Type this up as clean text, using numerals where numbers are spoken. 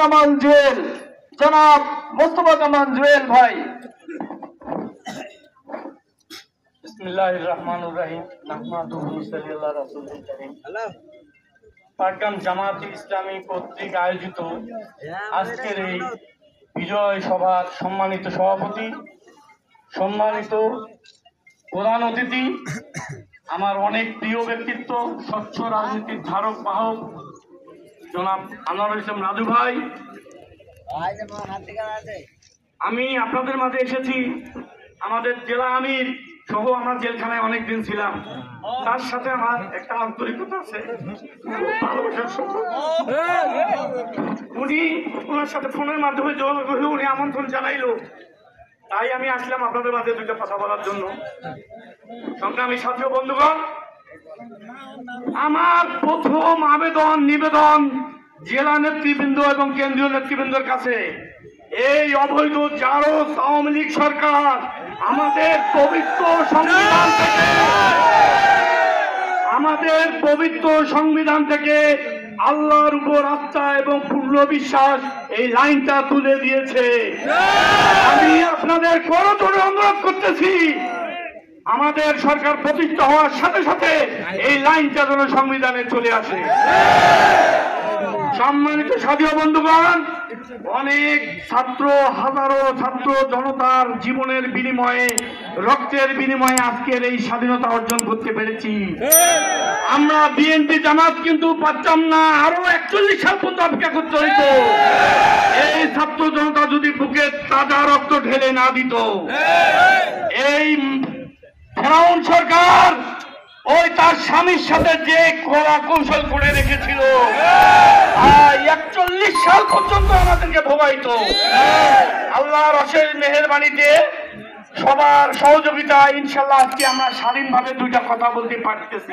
কামাল জুয়েল, জনাব মোস্তফা কামাল জুয়েল ভাই। বিসমিল্লাহির রহমানির রহিম। নাহমাদুহু ওয়া নুসাল্লি আলা রাসূলিল কারীম। পাটগ্রাম জামায়াতে ইসলামী কর্তৃক আয়োজিত আজকের এই বিজয় সভার সম্মানিত সভাপতি, সম্মানিত প্রধান অতিথি, আমার অনেক প্রিয় ব্যক্তিত্ব, স্বচ্ছ রাজনীতির ধারক বাহক জনাব আনোয়ারুল ইসলাম রাজু ভাই, আমি আপনাদের মাঝে এসেছি আমাদের জেলা আমির সহ আমরা জেলখানায় অনেকদিন ছিলাম, তার সাথে আমার একটা আন্তরিকতা আছে, ভালোবাসার সম্পর্ক। ওনার সাথে ফোনের মাধ্যমে যোগাযোগ হলো, উনি আমন্ত্রণ জানাইলো, তাই আমি আসলাম আপনাদের মাঝে দুইটা কথা বলার জন্য। সংগ্রামী সাথী ও বন্ধুগণ, আমার প্রথম নিবেদন জেলা নেতৃবৃন্দ এবং কেন্দ্রীয় নেতৃবৃন্দের কাছে, এই অবৈধ জারজ আওয়ামী লীগ সরকার আমাদের পবিত্র সংবিধান থেকে আল্লাহর উপর আস্থা এবং পূর্ণ বিশ্বাস এই লাইনটা তুলে দিয়েছে। আমি আপনাদের করজোড়ে অনুরোধ করতেছি, আমাদের সরকার প্রতিষ্ঠা হওয়ার সাথে সাথে এই লাইনটা যেন সংবিধানে চলে আসে। সম্মানিত সাথী ও বন্ধুগণ, অনেক হাজারো ছাত্র জনতার জীবনের বিনিময়ে, রক্তের বিনিময়ে আজকের এই স্বাধীনতা অর্জন করতে পেরেছি। আমরা বিএনপি জামাত কিন্তু পারতাম না, আরো 41 সাল পর্যন্ত অপেক্ষা করতে হইতো। এই ছাত্র জনতা যদি বুকে তাজা রক্ত ঢেলে না দিত, এই ফেরাউন সরকার ওই তার স্বামীর সাথে যে কলা কৌশল করে রেখেছিল, 41 সাল পর্যন্ত আমাদেরকে ভোগাইতো। আল্লাহর অশেষ মেহেরবানিতে সবার সহযোগিতা ইনশাল্লাহ আজকে আমরা স্বাধীনভাবে দুইটা কথা বলতে পারতেছি।